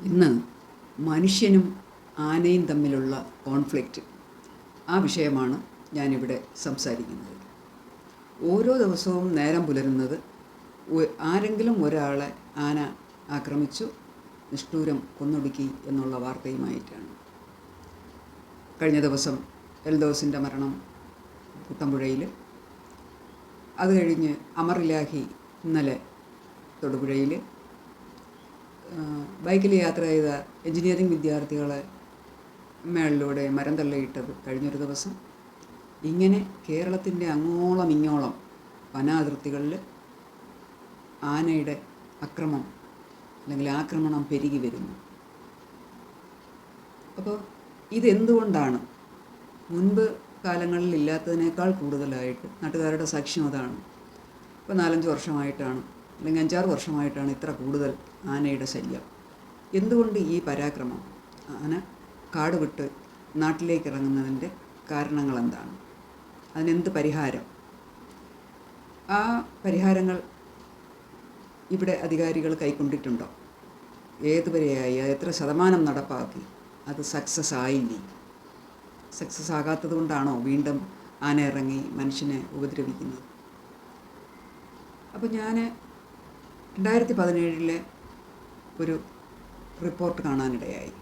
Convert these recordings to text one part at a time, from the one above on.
ഇന്ന് മനുഷ്യനും ആനയും തമ്മിലുള്ള കോൺഫ്ലിക്റ്റ്, ആ വിഷയമാണ് ഞാനിവിടെ സംസാരിക്കുന്നത്. ഓരോ ദിവസവും നേരം പുലരുന്നത് ആരെങ്കിലും ഒരാളെ ആന ആക്രമിച്ചു നിഷ്ഠൂരം കൊന്നൊടുക്കി എന്നുള്ള വാർത്തയുമായിട്ടാണ്. കഴിഞ്ഞ ദിവസം എൽദോസിൻ്റെ മരണം പുത്തമ്പുഴയിൽ, അത് കഴിഞ്ഞ് അമറിലാഹി ഇന്നലെ തൊടുപുഴയിൽ, ബൈക്കിൽ യാത്ര ചെയ്ത എൻജിനീയറിംഗ് വിദ്യാർത്ഥികളെ മേളിലൂടെ മരം തള്ളിയിട്ടത് കഴിഞ്ഞൊരു ദിവസം. ഇങ്ങനെ കേരളത്തിൻ്റെ അങ്ങോളം ഇങ്ങോളം വനാതിർത്തികളിൽ ആനയുടെ അക്രമം അല്ലെങ്കിൽ ആക്രമണം പെരുകി വരുന്നു. അപ്പോൾ ഇതെന്തുകൊണ്ടാണ്? മുൻപ് കാലങ്ങളിൽ ഇല്ലാത്തതിനേക്കാൾ കൂടുതലായിട്ട് നാട്ടുകാരുടെ സാക്ഷ്യം അതാണ്. ഇപ്പോൾ 4-5 വർഷമായിട്ടാണ് അല്ലെങ്കിൽ 5-6 വർഷമായിട്ടാണ് ഇത്ര കൂടുതൽ ആനയുടെ ശല്യം. എന്തുകൊണ്ട് ഈ പരാക്രമം? ആന കാട് വിട്ട് നാട്ടിലേക്ക് ഇറങ്ങുന്നതിൻ്റെ കാരണങ്ങൾ എന്താണ്? അതിനെന്ത് പരിഹാരം? ആ പരിഹാരങ്ങൾ ഇവിടെ അധികാരികൾ കൈക്കൊണ്ടിട്ടുണ്ടോ? ഏതുവരെയായി? എത്ര ശതമാനം നടപ്പാക്കി? അത് സക്സസ് ആയില്ലേ? സക്സസ് ആകാത്തത് കൊണ്ടാണോ വീണ്ടും ആന ഇറങ്ങി മനുഷ്യനെ ഉപദ്രവിക്കുന്നത്? അപ്പോൾ ഞാൻ 2017 ഒരു റിപ്പോർട്ട് കാണാനിടയായി.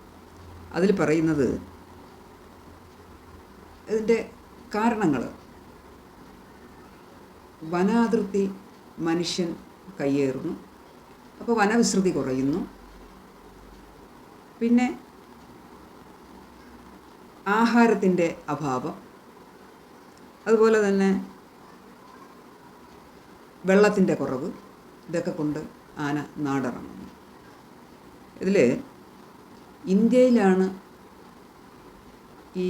അതിൽ പറയുന്നത് ഇതിൻ്റെ കാരണങ്ങൾ: വനാതിർത്തി മനുഷ്യൻ കയ്യേറുന്നു, അപ്പോൾ വനവിസ്തൃതി കുറയുന്നു. പിന്നെ ആഹാരത്തിൻ്റെ അഭാവം, അതുപോലെ തന്നെ വെള്ളത്തിൻ്റെ കുറവ്, ഇതൊക്കെ കൊണ്ട് ആന നാടിറങ്ങുന്നു. ഇതിൽ ഇന്ത്യയിലാണ് ഈ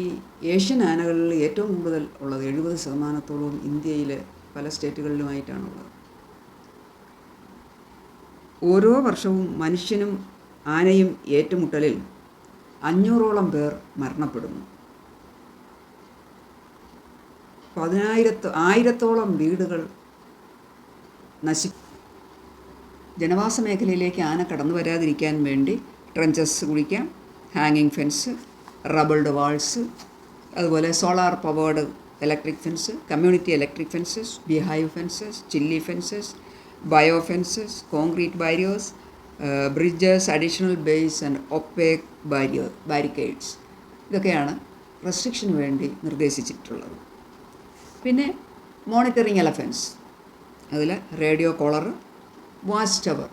ഏഷ്യൻ ആനകളിൽ ഏറ്റവും കൂടുതൽ ഉള്ളത്. 70% ഇന്ത്യയിലെ പല സ്റ്റേറ്റുകളിലുമായിട്ടാണുള്ളത്. ഓരോ വർഷവും മനുഷ്യനും ആനയും ഏറ്റുമുട്ടലിൽ 500ഓളം പേർ മരണപ്പെടുന്നു. 10,000-1000ഓളം വീടുകൾ ജനവാസ മേഖലയിലേക്ക് ആന കടന്നു വരാതിരിക്കാൻ വേണ്ടി ട്രെഞ്ചസ് കുഴിക്കാം, ഹാങ്ങിങ് ഫെൻസ്, റബിൾഡ് വാൾസ്, അതുപോലെ solar powered electric fence, community electric fences, beehive fences, chilli fences, bio fences, concrete barriers, bridges, additional base and opaque barricades. ഇതൊക്കെയാണ് റെസ്ട്രിക്ഷന് വേണ്ടി നിർദ്ദേശിച്ചിട്ടുള്ളത്. പിന്നെ മോണിറ്ററിങ് എലഫൻസ്, അതിൽ റേഡിയോ കോളർ, വാച്ച് ടവർ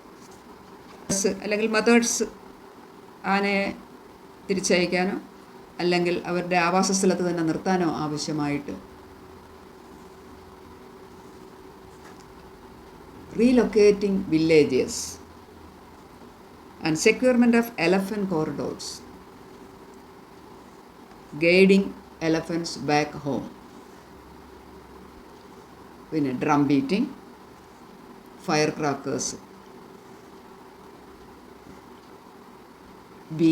അല്ലെങ്കിൽ മെത്തേഡ്സ് ആനയെ തിരിച്ചയക്കാനോ അല്ലെങ്കിൽ അവരുടെ ആവാസ സ്ഥലത്ത് തന്നെ നിർത്താനോ ആവശ്യമായിട്ട് relocating villages and securement of elephant corridors, guiding elephants back home. പിന്നെ drum beating, fire crackers, bee,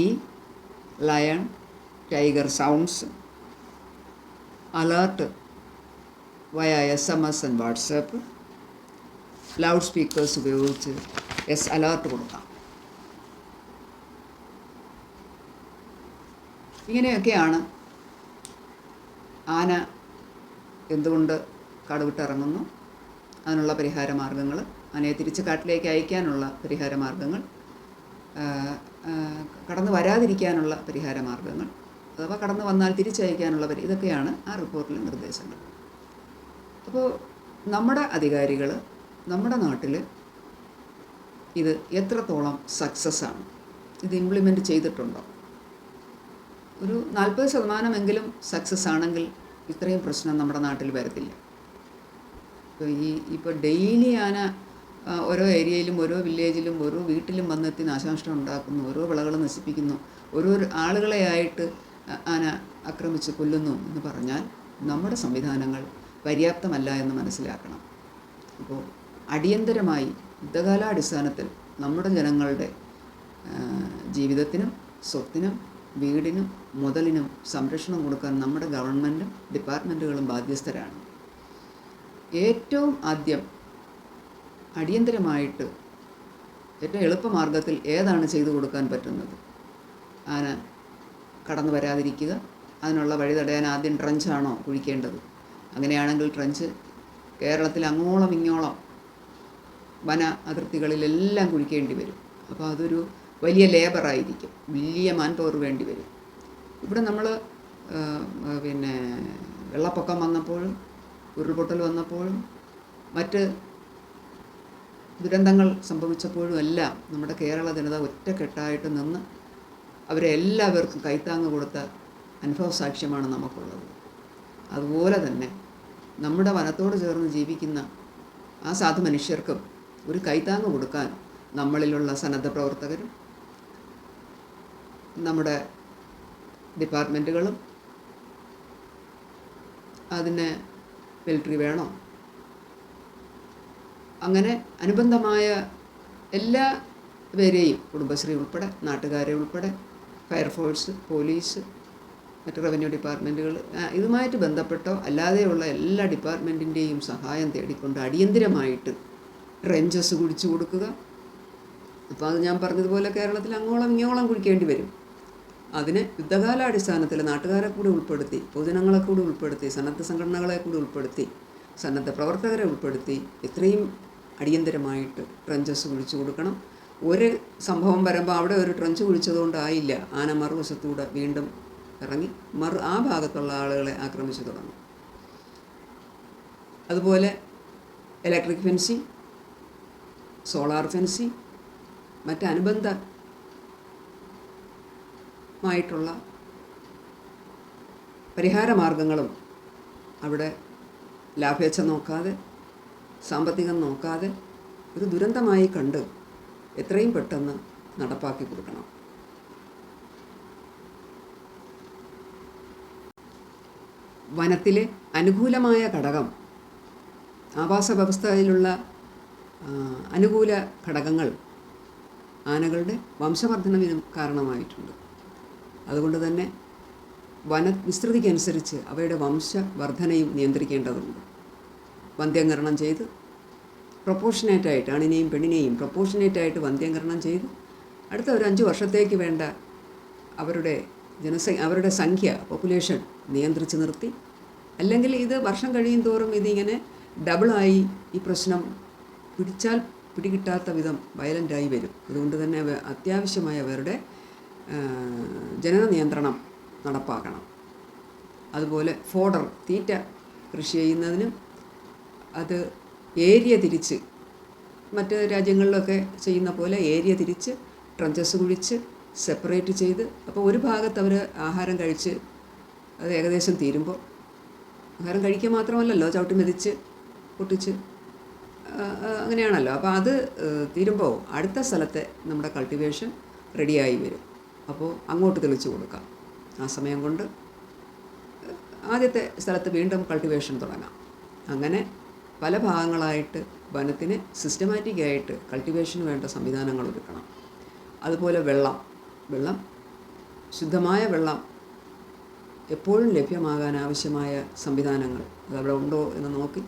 lion, tiger sounds, alert വയ SMS and WhatsApp, loud speakers ഉപയോഗിച്ച് അലേർട്ട് കൊടുക്കാം. ഇങ്ങനെയൊക്കെയാണ് ആന എന്തുകൊണ്ട് കാടുവിട്ടിറങ്ങുന്നു, അതിനുള്ള പരിഹാര മാർഗങ്ങൾ, ആനയെ തിരിച്ച് കാട്ടിലേക്ക് അയക്കാനുള്ള പരിഹാര മാർഗങ്ങൾ, കടന്നു വരാതിരിക്കാനുള്ള പരിഹാര മാർഗങ്ങൾ, അഥവാ കടന്നു വന്നാൽ തിരിച്ചയക്കാനുള്ള ഇതൊക്കെയാണ് ആ റിപ്പോർട്ടിലെ നിർദ്ദേശങ്ങൾ. അപ്പോൾ നമ്മുടെ അധികാരികൾ നമ്മുടെ നാട്ടിൽ ഇത് എത്രത്തോളം സക്സസ് ആണ്, ഇത് ഇംപ്ലിമെൻറ്റ് ചെയ്തിട്ടുണ്ടോ? ഒരു 40% സക്സസ് ആണെങ്കിൽ ഇത്രയും പ്രശ്നം നമ്മുടെ നാട്ടിൽ വരത്തില്ല. ഇപ്പോൾ ഡെയിലി ആന ഓരോ ഏരിയയിലും ഓരോ വില്ലേജിലും ഓരോ വീട്ടിലും വന്നെത്തി നാശനഷ്ടം ഉണ്ടാക്കുന്നു, ഓരോ വിളകൾ നശിപ്പിക്കുന്നു, ഓരോ ആളുകളെയായിട്ട് ആന ആക്രമിച്ച് കൊല്ലുന്നു എന്ന് പറഞ്ഞാൽ നമ്മുടെ സംവിധാനങ്ങൾ പര്യാപ്തമല്ല എന്ന് മനസ്സിലാക്കണം. അപ്പോൾ അടിയന്തരമായി യുദ്ധകാലാടിസ്ഥാനത്തിൽ നമ്മുടെ ജനങ്ങളുടെ ജീവിതത്തിനും സ്വത്തിനും വീടിനും മുതലിനും സംരക്ഷണം കൊടുക്കാൻ നമ്മുടെ ഗവൺമെൻറ്റും ഡിപ്പാർട്ട്മെൻറ്റുകളും ബാധ്യസ്ഥരാണ്. ഏറ്റവും ആദ്യം അടിയന്തരമായിട്ട് ഏറ്റവും എളുപ്പമാർഗ്ഗത്തിൽ ഏതാണ് ചെയ്തു കൊടുക്കാൻ പറ്റുന്നത്? ആന കടന്നു വരാതിരിക്കുക. അതിനുള്ള വഴി തടയാൻ ആദ്യം ട്രഞ്ചാണോ കുഴിക്കേണ്ടത്? അങ്ങനെയാണെങ്കിൽ ട്രഞ്ച് കേരളത്തിൽ അങ്ങോളം ഇങ്ങോളം വന അതിർത്തികളിലെല്ലാം കുഴിക്കേണ്ടി വരും. അപ്പോൾ അതൊരു വലിയ ലേബറായിരിക്കും, വലിയ മാൻ പവർ വേണ്ടി വരും. ഇവിടെ നമ്മൾ പിന്നെ വെള്ളപ്പൊക്കം വന്നപ്പോഴും ഉരുൾപൊട്ടൽ വന്നപ്പോഴും മറ്റ് ദുരന്തങ്ങൾ സംഭവിച്ചപ്പോഴും എല്ലാം നമ്മുടെ കേരള ജനത ഒറ്റക്കെട്ടായിട്ട് നിന്ന് അവരെ എല്ലാവർക്കും കൈത്താങ്ങ് കൊടുത്ത അനുഭവസാക്ഷ്യമാണ് നമുക്കുള്ളത്. അതുപോലെ തന്നെ നമ്മുടെ വനത്തോട് ചേർന്ന് ജീവിക്കുന്ന ആ സാധു മനുഷ്യർക്കും ഒരു കൈത്താങ്ങ് കൊടുക്കാൻ നമ്മളിലുള്ള സന്നദ്ധ പ്രവർത്തകരും നമ്മുടെ ഡിപ്പാർട്ട്മെൻറ്റുകളും, അതിന് മിലിറ്ററി വേണോ, അങ്ങനെ അനുബന്ധമായ എല്ലാ പേരെയും, കുടുംബശ്രീ ഉൾപ്പെടെ, നാട്ടുകാരെ ഉൾപ്പെടെ, ഫയർഫോഴ്സ്, പോലീസ്, മറ്റ് റവന്യൂ ഡിപ്പാർട്ട്മെൻറ്റുകൾ, ഇതുമായിട്ട് ബന്ധപ്പെട്ടോ അല്ലാതെയുള്ള എല്ലാ ഡിപ്പാർട്ട്മെൻറ്റിൻ്റെയും സഹായം തേടിക്കൊണ്ട് അടിയന്തിരമായിട്ട് ട്രെഞ്ചസ് കുഴിച്ചു കൊടുക്കുക. അപ്പോൾ അത് ഞാൻ പറഞ്ഞതുപോലെ കേരളത്തിൽ അങ്ങോളം ഇങ്ങോളം കുഴിക്കേണ്ടി വരും. അതിന് യുദ്ധകാലാടിസ്ഥാനത്തിൽ നാട്ടുകാരെ കൂടി ഉൾപ്പെടുത്തി, പൊതുജനങ്ങളെ കൂടി ഉൾപ്പെടുത്തി, സന്നദ്ധ സംഘടനകളെ കൂടി ഉൾപ്പെടുത്തി, സന്നദ്ധ പ്രവർത്തകരെ ഉൾപ്പെടുത്തി എത്രയും അടിയന്തരമായിട്ട് ട്രഞ്ചസ് കുഴിച്ചു കൊടുക്കണം. ഒരു സംഭവം വരുമ്പോൾ അവിടെ ഒരു ട്രഞ്ച് കുഴിച്ചതുകൊണ്ടായില്ല, ആന മറുവശത്തൂടെ വീണ്ടും ഇറങ്ങി ആ ഭാഗത്തുള്ള ആളുകളെ ആക്രമിച്ചു തുടങ്ങും. അതുപോലെ ഇലക്ട്രിക് ഫെൻസിങ്, സോളാർ ഫെൻസിങ്, മറ്റനുബന്ധമായിട്ടുള്ള പരിഹാരമാർഗങ്ങളും അവിടെ ലാഭേച്ഛ നോക്കാതെ, സാമ്പത്തികം നോക്കാതെ ഒരു ദുരന്തമായി കണ്ട് എത്രയും പെട്ടെന്ന് നടപ്പാക്കി കൊടുക്കണം. വനത്തിലെ അനുകൂലമായ ഘടകം, ആവാസ വ്യവസ്ഥയിലുള്ള അനുകൂല ഘടകങ്ങൾ ആനകളുടെ വംശവർദ്ധനവിനും കാരണമായിട്ടുണ്ട്. അതുകൊണ്ട് തന്നെ വനവിസ്തൃതിക്കനുസരിച്ച് അവയുടെ വംശവർദ്ധനയും നിയന്ത്രിക്കേണ്ടതുണ്ട്. വന്ധ്യംകരണം ചെയ്ത് പ്രൊപ്പോർഷനേറ്റായിട്ട്, ആണിനെയും പെണ്ണിനെയും പ്രൊപ്പോർഷനേറ്റായിട്ട് വന്ധ്യംകരണം ചെയ്ത് അടുത്ത ഒരു 5 വർഷത്തേക്ക് വേണ്ട അവരുടെ സംഖ്യ, പോപ്പുലേഷൻ നിയന്ത്രിച്ച് നിർത്തി. അല്ലെങ്കിൽ ഇത് വർഷം കഴിയും തോറും ഇതിങ്ങനെ ഡബിളായി ഈ പ്രശ്നം പിടികിട്ടാത്ത വിധം വയലൻ്റായി വരും. അതുകൊണ്ട് തന്നെ അത്യാവശ്യമായ അവരുടെ ജനന നിയന്ത്രണം നടപ്പാക്കണം. അതുപോലെ ഫോഡർ, തീറ്റ കൃഷി ചെയ്യുന്നതിനും അത് ഏരിയ തിരിച്ച്, മറ്റ് രാജ്യങ്ങളിലൊക്കെ ചെയ്യുന്ന പോലെ ഏരിയ തിരിച്ച് ട്രഞ്ചസ് കുഴിച്ച് സെപ്പറേറ്റ് ചെയ്ത്, അപ്പോൾ ഒരു ഭാഗത്ത് അവർ ആഹാരം കഴിച്ച് അത് ഏകദേശം തീരുമ്പോൾ, ആഹാരം കഴിക്കുക മാത്രമല്ലല്ലോ, ചവിട്ടി മെതിച്ച് പൊട്ടിച്ച് അങ്ങനെയാണല്ലോ, അപ്പോൾ അത് തീരുമ്പോൾ അടുത്ത സ്ഥലത്തെ നമ്മുടെ കൾട്ടിവേഷൻ റെഡിയായി വരും. അപ്പോൾ അങ്ങോട്ട് തെളിച്ച് കൊടുക്കാം. ആ സമയം കൊണ്ട് ആദ്യത്തെ സ്ഥലത്ത് വീണ്ടും കൾട്ടിവേഷൻ തുടങ്ങാം. അങ്ങനെ പല ഭാഗങ്ങളായിട്ട് വനത്തിന് സിസ്റ്റമാറ്റിക്കായിട്ട് കൾട്ടിവേഷന് വേണ്ട സംവിധാനങ്ങൾ ഒരുക്കണം. അതുപോലെ വെള്ളം, ശുദ്ധമായ വെള്ളം എപ്പോഴും ലഭ്യമാകാൻ ആവശ്യമായ സംവിധാനങ്ങൾ അതവിടെ ഉണ്ടോ എന്ന് നോക്കി.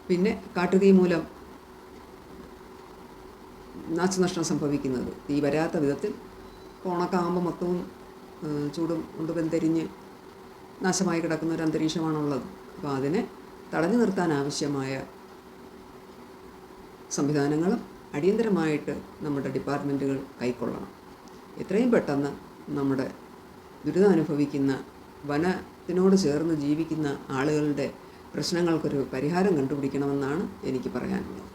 പിന്നെ കാട്ടുതീ മൂലം നാശനഷ്ടം സംഭവിക്കുന്നത്, തീ വരാത്ത വിധത്തിൽ ഉണക്കാകുമ്പോൾ മൊത്തവും ചൂടും കൊണ്ട് വെന്തെരിഞ്ഞ് നാശമായി കിടക്കുന്ന ഒരു അന്തരീക്ഷമാണുള്ളത്. അപ്പോൾ അതിനെ തടഞ്ഞു നിർത്താൻ ആവശ്യമായ സംവിധാനങ്ങളും അടിയന്തരമായിട്ട് നമ്മുടെ ഡിപ്പാർട്ട്മെൻറ്റുകൾ കൈക്കൊള്ളണം. എത്രയും പെട്ടെന്ന് നമ്മുടെ ദുരിതം അനുഭവിക്കുന്ന വനത്തിനോട് ചേർന്ന് ജീവിക്കുന്ന ആളുകളുടെ പ്രശ്നങ്ങൾക്കൊരു പരിഹാരം കണ്ടുപിടിക്കണമെന്നാണ് എനിക്ക് പറയാനുള്ളത്.